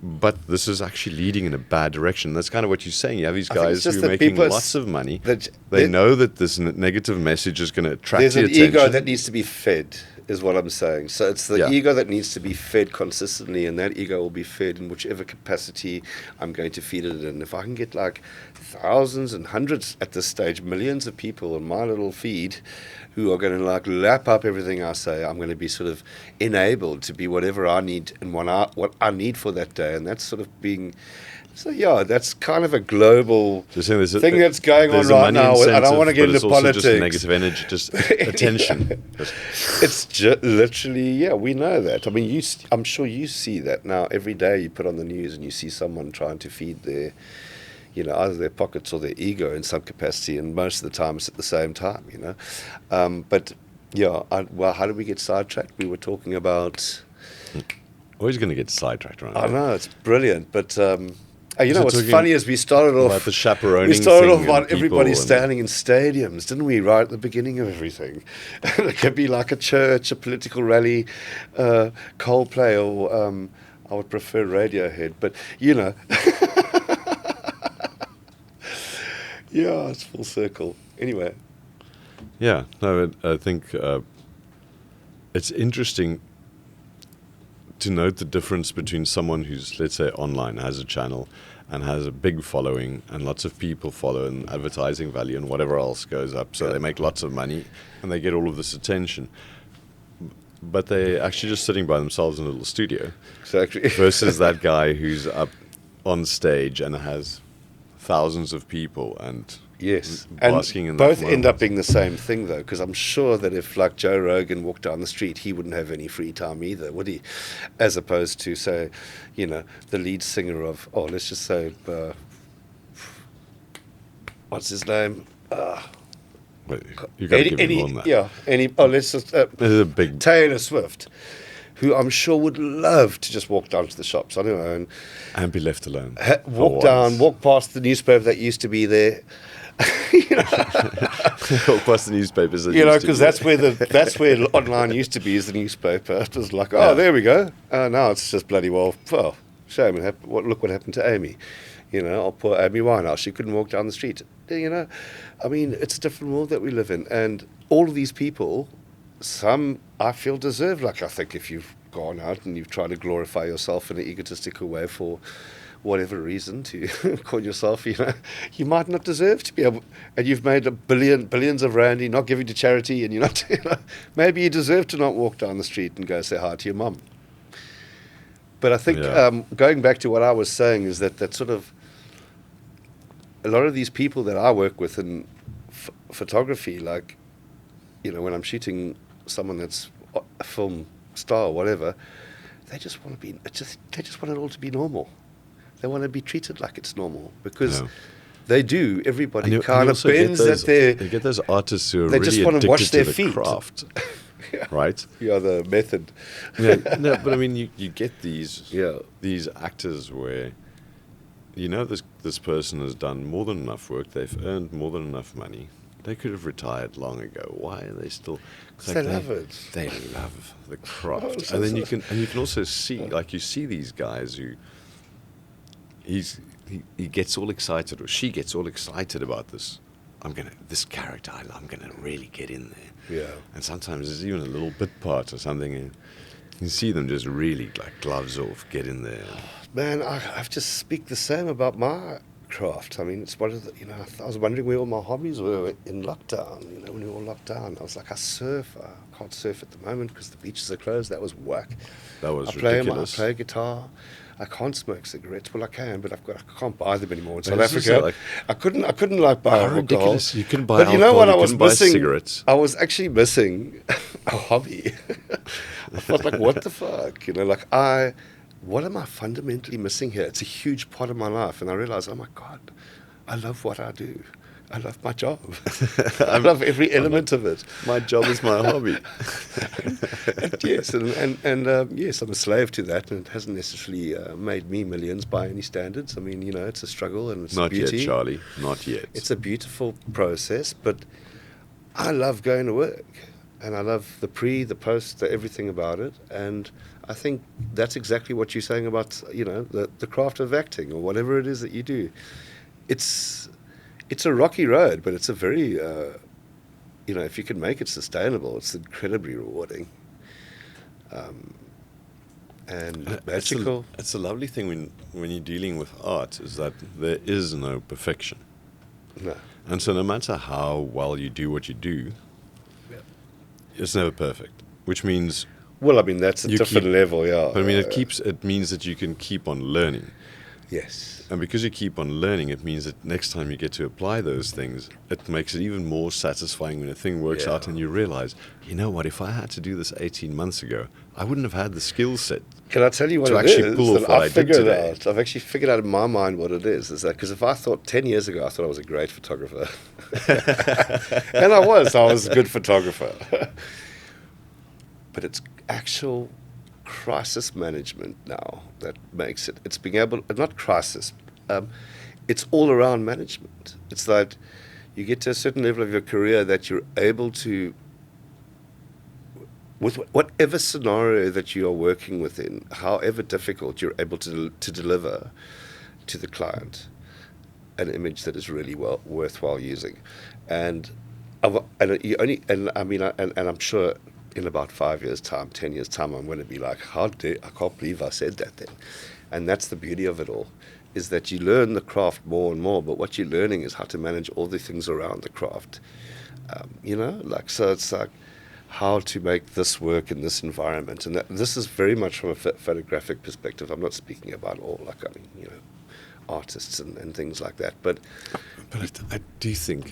but this is actually leading in a bad direction. That's kind of what you're saying. You have these guys who are making lots of money. They know that this negative message is going to attract the attention. There's an ego that needs to be fed, is what I'm saying. So it's the ego that needs to be fed consistently, and that ego will be fed in whichever capacity I'm going to feed it in. If I can get like thousands and hundreds at this stage, millions of people in my little feed who are going to like lap up everything I say, I'm going to be sort of enabled to be whatever I need and what I need for that day. And that's sort of being... So, yeah, that's kind of a global thing that's going on right now. I don't want to get into politics. Just negative energy, just attention. It's literally, we know that. I mean, I'm sure you see that now. Every day you put on the news and you see someone trying to feed their, either their pockets or their ego in some capacity, and most of the time it's at the same time, But, how did we get sidetracked? We were talking about... Always going to get sidetracked, right? I know, it's brilliant, but... what's funny is we started off about the chaperoning. We started off about everybody standing in stadiums, didn't we? Right at the beginning of everything, it could be like a church, a political rally, Coldplay, or I would prefer Radiohead, but it's full circle. Anyway, I think it's interesting to note the difference between someone who's, let's say, online, has a channel and has a big following and lots of people follow and advertising value and whatever else goes up. So they make lots of money and they get all of this attention. But they're actually just sitting by themselves in a little studio. Exactly. Versus that guy who's up on stage and has thousands of people and... Yes, basking and in both that end up being the same thing, though, because I'm sure that if, like, Joe Rogan walked down the street, he wouldn't have any free time either, would he? As opposed to, say, the lead singer of, let's just say, what's his name? You got to give me more than that. Yeah, let's just a big Taylor Swift, who I'm sure would love to just walk down to the shops on her own and be left alone. Walk past the newspaper that used to be there. Walk past the newspapers. Because that's where online used to be, is the newspaper. It was like, there we go. Now it's just bloody shame. Look what happened to Amy. Poor Amy Winehouse. She couldn't walk down the street. I mean, it's a different world that we live in, and all of these people, some I feel deserve. Like, I think if you've gone out and you've tried to glorify yourself in an egotistical way for whatever reason to call yourself, you might not deserve to be able, and you've made billions of rand, you're not giving to charity, and you're not, maybe you deserve to not walk down the street and go say hi to your mum. But I think going back to what I was saying is that sort of a lot of these people that I work with in photography, like, when I'm shooting someone that's a film star or whatever, they just want to be, they just want it all to be normal. They want to be treated like it's normal because they do. Everybody kind of bends at their... You get those artists who are they really just want to wash their addicted to the feet. craft, right? Yeah, the method. No, but I mean, you get these actors where, this person has done more than enough work. They've earned more than enough money. They could have retired long ago. Why are they still? They love it. They love the craft, and then you can also see, like, you see these guys who he gets all excited, or she gets all excited about this. This character, I'm gonna really get in there. Yeah. And sometimes there's even a little bit part or something, and you see them just really, like, gloves off, get in there. Man, I've just speak the same about my craft. I mean, it's one of the, I was wondering where all my hobbies were in lockdown. When we were all locked down, I was like, I surf. I can't surf at the moment because the beaches are closed. That was whack. That was I ridiculous. play guitar. I can't smoke cigarettes. Well, I can, but I can't buy them anymore in South It's Africa. like, I couldn't like buy alcohol. Ridiculous! You couldn't buy but alcohol. You know what? I was couldn't buy missing cigarettes. I was actually missing a hobby. I felt like, what the fuck? What am I fundamentally missing here? It's a huge part of my life, and I realized, oh my God, I love what I do. I love my job. I love every element of it. My job is my hobby. Yes, and yes, I'm a slave to that, and it hasn't necessarily made me millions by any standards. I mean, it's a struggle and it's Not a beauty. Not yet, Charlie. Not yet. It's a beautiful process, but I love going to work, and I love the pre, the post, everything about it, and I think that's exactly what you're saying about, the craft of acting or whatever it is that you do. It's a rocky road, but it's a very, if you can make it sustainable, it's incredibly rewarding. And magical. It's a lovely thing when you're dealing with art is that there is no perfection. No. And so no matter how well you do what you do, it's never perfect. Which means Well, I mean, that's a different level, yeah. but I mean it means that you can keep on learning. Yes. And because you keep on learning, it means that next time you get to apply those things, it makes it even more satisfying when a thing works out and you realize, you know what, if I had to do this 18 months ago, I wouldn't have had the skill set. Can I tell you what to it actually is pull off that what I I did figured today. out? I've actually figured out in my mind what it is that because if I thought 10 years ago, I thought I was a great photographer. And I was a good photographer. But it's actual crisis management now that makes it. It's being able, not crisis, it's all around management. It's like you get to a certain level of your career that you're able to, with whatever scenario that you are working within, however difficult, you're able to deliver to the client an image that is really worthwhile using. And I'm sure in about 5 years' time, 10 years' time, I'm going to be like, I can't believe I said that thing. And that's the beauty of it all, is that you learn the craft more and more, but what you're learning is how to manage all the things around the craft. So it's like how to make this work in this environment. And this is very much from a photographic perspective. I'm not speaking about all, artists and things like that. But I do think,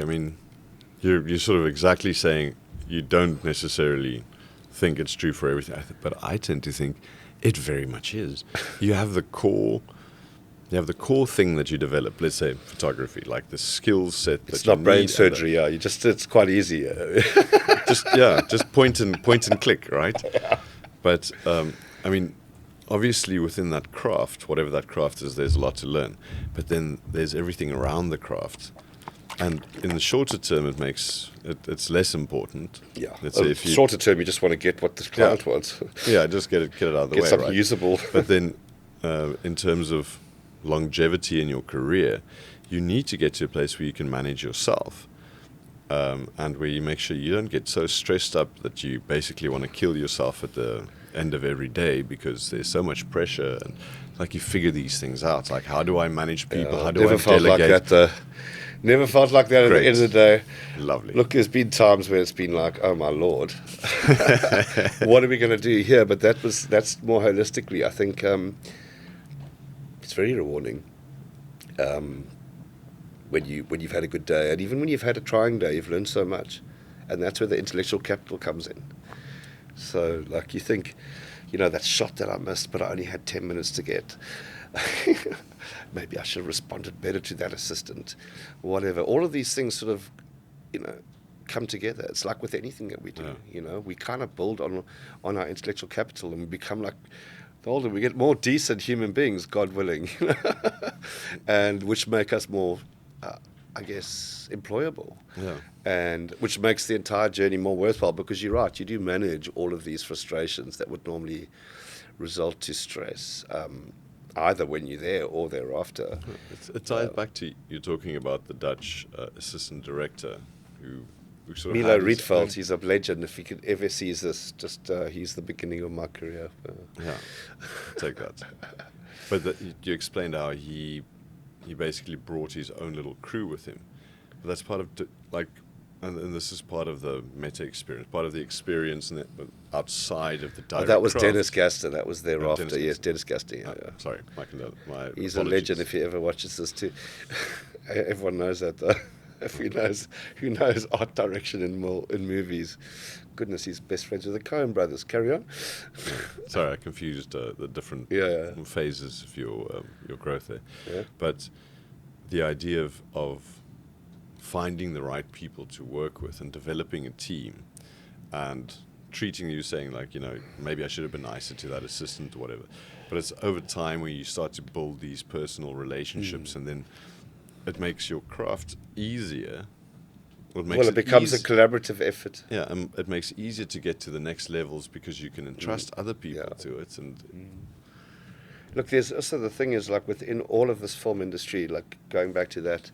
you're sort of exactly saying you don't necessarily think it's true for everything, but I tend to think it very much is. You have the core thing that you develop, let's say photography, like the skill set that it's not brain surgery, it's quite easy. just point and click, right? Yeah. But obviously within that craft, whatever that craft is, there's a lot to learn. But then there's everything around the craft. And in the shorter term, it's less important. Yeah. Let's say if shorter term, you just want to get what the client wants. Yeah, just get it out of the way. Get something right? usable. But then, in terms of longevity in your career, you need to get to a place where you can manage yourself, and where you make sure you don't get so stressed up that you basically want to kill yourself at the end of every day because there's so much pressure, and like you figure these things out. Like, how do I manage people? How do I delegate? Like that, never felt like that. Great. At the end of the day. Lovely. Look, there's been times where it's been like, oh my Lord, what are we going to do here? But that's more holistically. I think it's very rewarding when you've had a good day, and even when you've had a trying day, you've learned so much, and that's where the intellectual capital comes in. So, like, you think, that shot that I missed, but I only had 10 minutes to get. Maybe I should have responded better to that assistant, whatever. All of these things sort of, come together. It's like with anything that we do, we kind of build on our intellectual capital, and we become like, the older we get, more decent human beings, God willing, and which make us more, employable. Yeah. And which makes the entire journey more worthwhile, because you're right, you do manage all of these frustrations that would normally result to stress, either when you're there or thereafter. It ties back to you talking about the Dutch assistant director who sort of Milo Rietveld. He's a legend. If he could ever sees this, just he's the beginning of my career. Yeah, take that. But you explained how he basically brought his own little crew with him. But that's part of and this is part of the meta experience, part of the experience outside of the direct that was craft. Dennis Gassner. That was thereafter. Yes, Dennis Gassner. Yeah. Sorry, my he's apologies. a legend if he ever watches this too. Everyone knows that though. If who knows art direction in movies, goodness, he's best friends with the Coen brothers. Carry on. Sorry, I confused the different phases of your growth there. Yeah. But the idea of finding the right people to work with and developing a team and treating you, saying like, maybe I should have been nicer to that assistant or whatever. But it's over time where you start to build these personal relationships, and then it makes your craft easier. It becomes a collaborative effort. Yeah, and it makes it easier to get to the next levels because you can entrust other people to it. And look, there's also the thing is, like, within all of this film industry, like going back to that,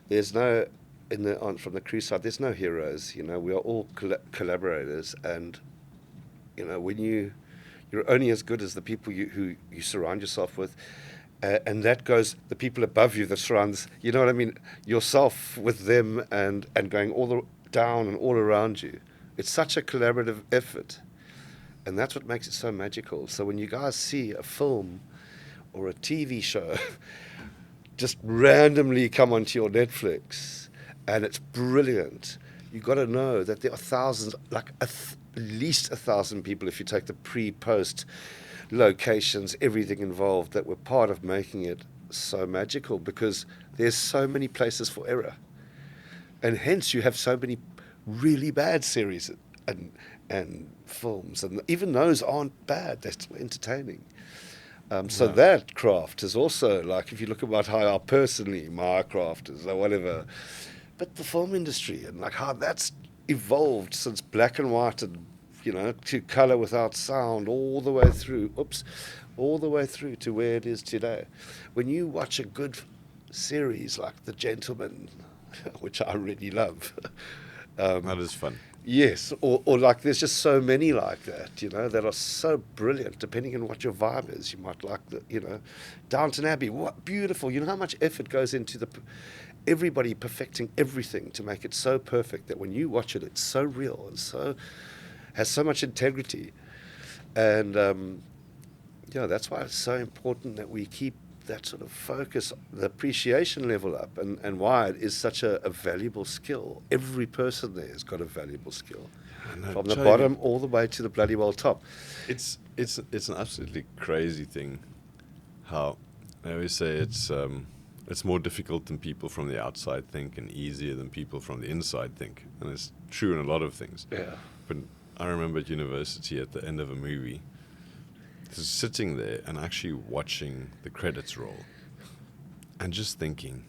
there's no from the crew side, there's no heroes. We are all collaborators, and when you're only as good as the people who you surround yourself with. And that goes the people above you that surrounds, you know what I mean, yourself with them and going down and all around you. It's such a collaborative effort. And that's what makes it so magical. So when you guys see a film or a TV show just randomly come onto your Netflix and it's brilliant, you got to know that there are thousands, like at least 1,000 people, if you take the pre-post locations, everything involved, that were part of making it so magical, because there's so many places for error. And hence you have so many really bad series and films, and even those aren't bad, they're still entertaining. So that craft is also, like, if you look about how personally my craft is or whatever, but the film industry and like how that's evolved since black and white and to color without sound, all the way through to where it is today. When you watch a good series like The Gentleman, which I really love, that is fun. yes, or like there's just so many like that, that are so brilliant. Depending on what your vibe is, you might like Downton Abbey. What beautiful! You know how much effort goes into everybody perfecting everything to make it so perfect that when you watch it, it's so real and has so much integrity. And that's why it's so important that we keep that sort of focus, the appreciation level up, and why it is such a valuable skill. Every person there has got a valuable skill, from the bottom all the way to the bloody well top. It's an absolutely crazy thing how I always say it's more difficult than people from the outside think and easier than people from the inside think. And it's true in a lot of things. Yeah. But I remember at university at the end of a movie, just sitting there and actually watching the credits roll and just thinking,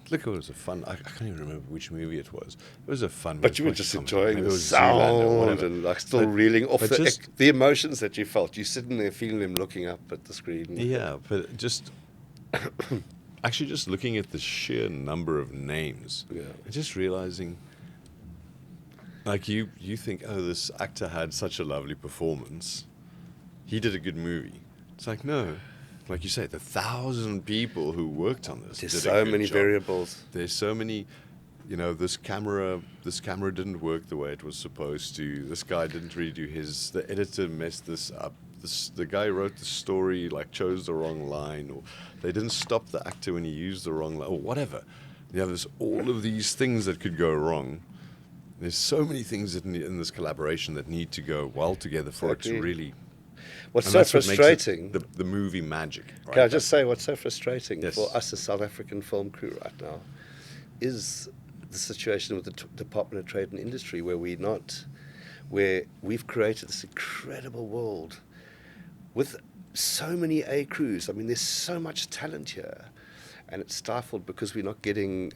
look, it was a fun, I can't even remember which movie it was. It was a fun movie. But you were just enjoying the sound and like still reeling off the emotions that you felt. You're sitting there feeling them looking up at the screen. Yeah, but just actually just looking at the sheer number of names, and just realizing, like you think, oh, this actor had such a lovely performance, he did a good movie. It's like, no, like you say, the 1,000 people who worked on this. There's so many variables. There's so many, this camera didn't work the way it was supposed to. This guy didn't really do the editor messed this up. The guy who wrote the story chose the wrong line, or they didn't stop the actor when he used the wrong line, or whatever. There's all of these things that could go wrong. There's so many things in this collaboration that need to go well together for it to really. What's so frustrating? The movie magic. Right? Can I just say what's so frustrating Yes. for us as South African film crew right now is the situation with the Department of Trade and Industry, where we've created this incredible world with so many A crews. I mean, there's so much talent here, and it's stifled because we're not getting,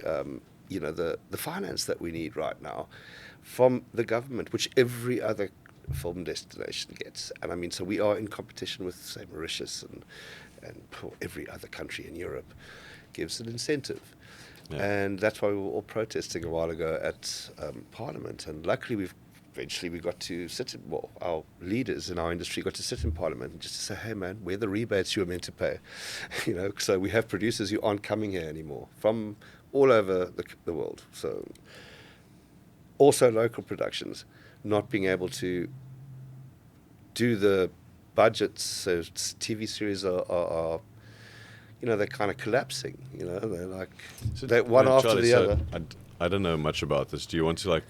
the finance that we need right now from the government, which every other film destination gets. And I mean, so we are in competition with, say, Mauritius and every other country in Europe gives an incentive. Yeah. And that's why we were all protesting a while ago at Parliament. And luckily we got to sit in, our leaders in our industry got to sit in Parliament and just to say, hey man, where are the rebates you were meant to pay? So we have producers who aren't coming here anymore from all over the world. So also local productions not being able to do the budgets. So TV series are they're kind of collapsing. They're like they're one after Charlie, the other. I don't know much about this. Do you want to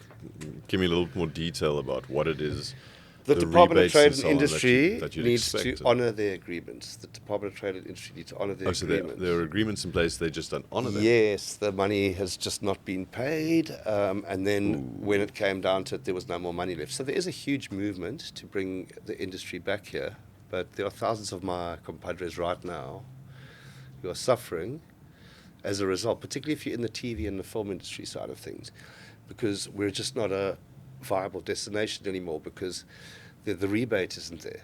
give me a little more detail about what it is? The Department of Trade and so Industry that needs to honour their agreements. The Department of Trade and Industry needs to honour their agreements. There are agreements in place, they just don't honour them? Yes, the money has just not been paid, and then when it came down to it, there was no more money left. So there is a huge movement to bring the industry back here, but there are thousands of my compadres right now who are suffering as a result, particularly if you're in the TV and the film industry side of things, because we're just not a viable destination anymore because the rebate isn't there.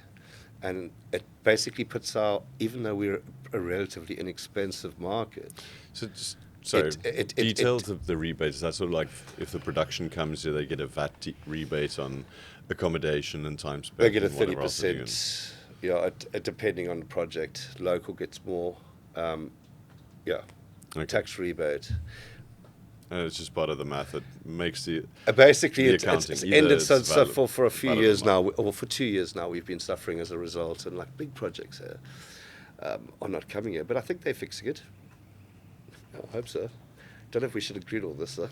And it basically puts even though we're a relatively inexpensive market. So just So details of the rebates, that's sort of like if the production comes here, they get a VAT rebate on accommodation and time spent. They get a and whatever else they're doing. 30%. Yeah, depending on the project. Local gets more. Okay. Tax rebate. It's just part of the math that makes the Basically, the it's accounting. Either ended. it's So valid- for a few valid years or now, not. or for 2 years now, we've been suffering as a result, and like big projects here are not coming here. But I think they're fixing it. I hope so. Don't know if we should agree to all this though.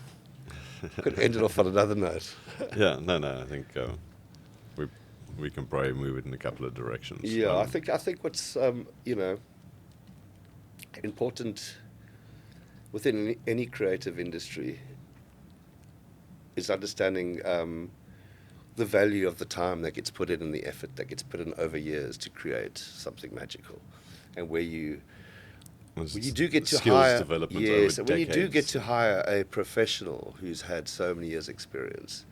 Could end it off on another note. Yeah, no, I think we can probably move it in a couple of directions. Yeah, I think what's important within any creative industry is understanding the value of the time that gets put in and the effort that gets put in over years to create something magical, and when you do get to skills hire, development yes, over and when you do get decades. to hire a professional who's had so many years' experience,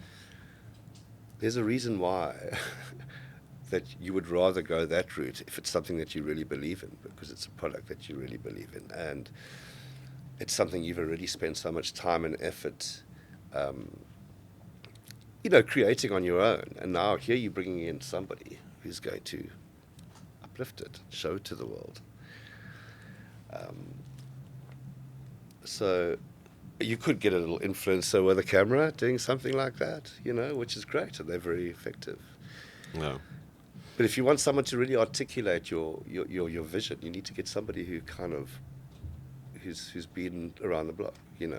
there's a reason why that you would rather go that route if it's something that you really believe in, because it's a product that you really believe in, and it's something you've already spent so much time and effort, creating on your own. And now here you're bringing in somebody who's going to uplift it, show it to the world. So you could get a little influencer with a camera doing something like that, which is great, and they're very effective. No. But if you want someone to really articulate your vision, you need to get somebody who kind of who's been around the block, who's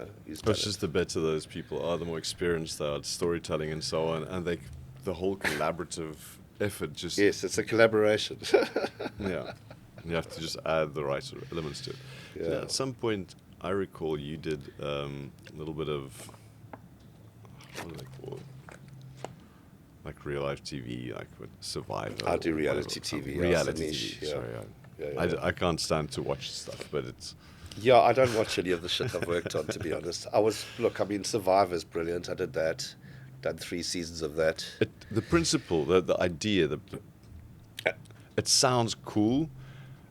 done It's just the better those people are, the more experienced they are at storytelling and so on, and the whole collaborative effort just Yes, it's a collaboration. yeah, you have to just add the right sort of elements to it. Yeah. So at some point, I recall you did a little bit of what do they call it? Like real life TV, like what, Survivor. I do or reality whatever. TV. Reality niche, TV. yeah. Sorry, Yeah. I can't stand to watch stuff, but it's Yeah, I don't watch any of the shit I've worked on, to be honest. Survivor's brilliant. I did that. Done 3 seasons of that. the principle, the idea, it sounds cool.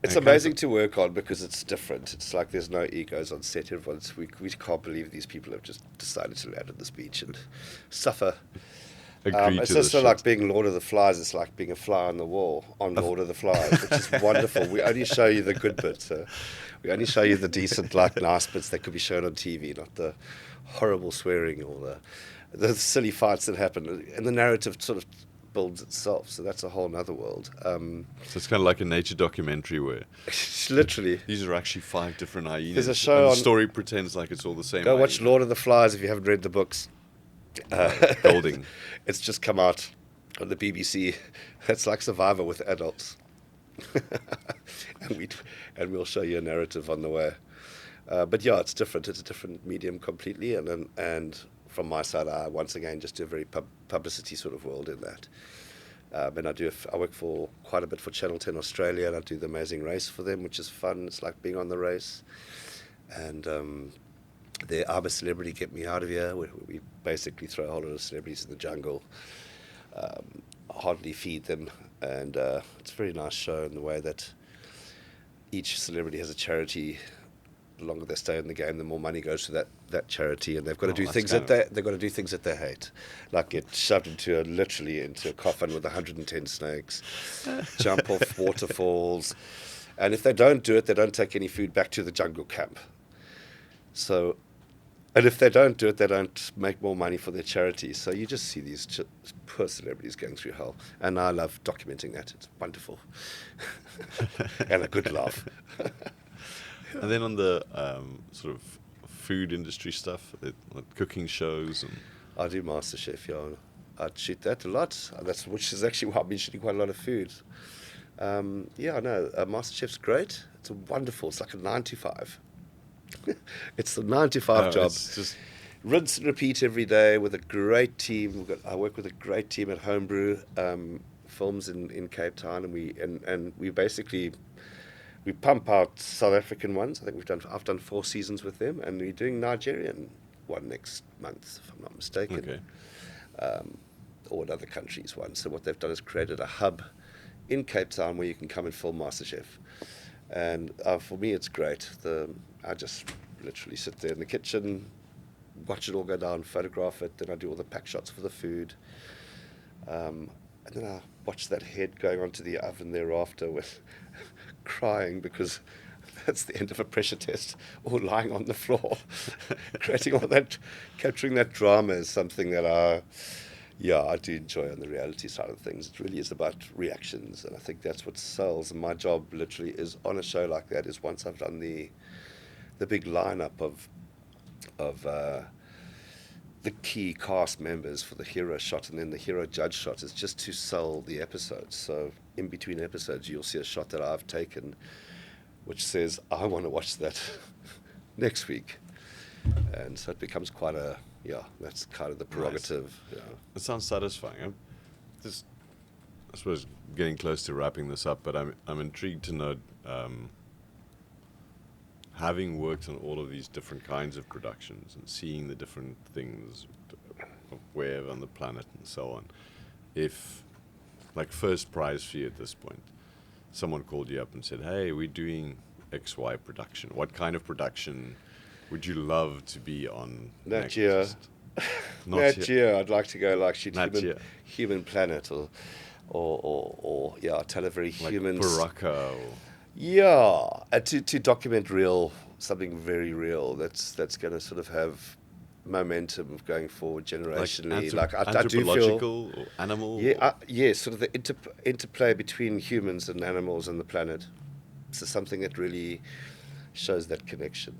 It's and amazing to work on because it's different. It's like there's no egos on set. We can't believe these people have just decided to land on this beach and suffer. Agree It's to the also shit. like being Lord of the Flies. It's like being a fly on the wall on Lord of the Flies, which is wonderful. We only show you the good bits. We only show you the decent, nice bits that could be shown on TV, not the horrible swearing or the silly fights that happen. And the narrative sort of builds itself. So that's a whole other world. So it's kind of like a nature documentary where Literally. these are actually 5 different hyenas. There's a show and the on- story pretends like it's all the same. Go watch hyena. Lord of the Flies if you haven't read the books. Golding. It's just come out on the BBC. It's like Survivor with adults. and we'll show you a narrative on the way. But yeah, it's different. It's a different medium completely. And from my side, I once again just do a very publicity sort of world in that. And I work for quite a bit for Channel 10 Australia, and I do the Amazing Race for them, which is fun. It's like being on the race. And I'm a Celebrity, Get Me Out of Here. We basically throw a whole lot of celebrities in the jungle, hardly feed them, and it's a very nice show in the way that each celebrity has a charity. The longer they stay in the game, the more money goes to that charity, and they've got to do that's things kind they've got to do things that they hate, like get shoved literally into a coffin with 110 snakes, jump off waterfalls, and if they don't do it, they don't take any food back to the jungle camp. So, and if they don't do it, they don't make more money for their charity. So you just see these poor celebrities going through hell. And I love documenting that. It's wonderful. And a good laugh. And then on the sort of food industry stuff, like cooking shows and I do MasterChef, yeah. I shoot that a lot. Which is actually why I've been shooting quite a lot of food. MasterChef's great. It's like a 9 to 5. It's a 9 to 5 job. It's just Rinse and repeat every day with a great team. I work with a great team at Homebrew Films in Cape Town, and we basically pump out South African ones. I think I've done 4 seasons with them, and we're doing Nigerian one next month, if I'm not mistaken. okay. Or another country's one. So what they've done is created a hub in Cape Town where you can come and film MasterChef. And for me, it's great. I just literally sit there in the kitchen, watch it all go down, photograph it. Then I do all the pack shots for the food. And then I watch that head going onto the oven thereafter with crying because that's the end of a pressure test, or lying on the floor. Creating all that, capturing that drama is something that I do enjoy on the reality side of things. It really is about reactions, and I think that's what sells. And my job literally is on a show like that is once I've done the big lineup of the key cast members for the hero shot and then the hero judge shot, is just to sell the episodes. So in between episodes, you'll see a shot that I've taken which says, I want to watch that next week. And so it becomes quite that's kind of the prerogative. Nice. Yeah. It sounds satisfying. I suppose getting close to wrapping this up, but I'm intrigued to know, having worked on all of these different kinds of productions and seeing the different things wherever on the planet and so on, if, like, first prize for you at this point, someone called you up and said, hey, we're doing XY production. What kind of production would you love to be on Nat Geo. Nat Geo. I'd like to go like shoot Human Planet or tell a very like human... Baraka or... Yeah, to document something very real that's going to sort of have momentum going forward generationally. Like I do feel anthropological or animal. Yeah, sort of the interplay between humans and animals and the planet. So something that really shows that connection.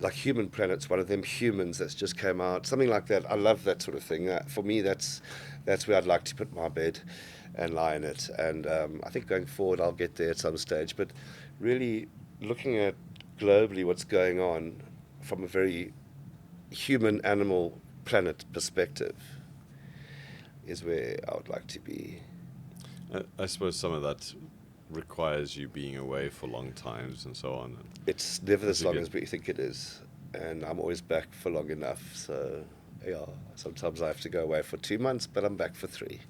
Like Human Planet's one of them humans that's just came out. Something like that. I love that sort of thing. For me, that's where I'd like to put my bed and lie in it. And I think going forward, I'll get there at some stage. But really looking at globally what's going on from a very human, animal, planet perspective is where I would like to be. I suppose some of that requires you being away for long times and so on. It's never as long as we think it is, and I'm always back for long enough. So yeah, sometimes I have to go away for 2 months, but I'm back for 3.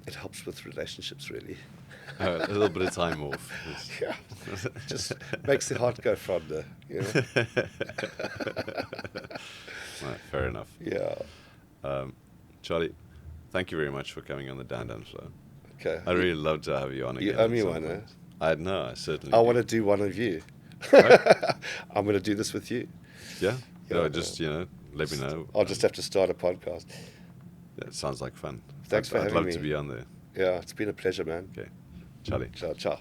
It helps with relationships, really. A little bit of time off. Yeah, just makes the heart go fonder, you know. Right, fair enough. Yeah. Charlie, thank you very much for coming on the Dan Flow. Okay. I'd really love to have you on again. You owe me one, eh? I certainly I do. want to do one of you. Right. I'm going to do this with you. Yeah? Yeah, just, let me know. I'll just have to start a podcast. Yeah, it sounds like fun. Thanks for having me. I'd love to be on there. Yeah, it's been a pleasure, man. Okay. Charlie. Ciao, ciao.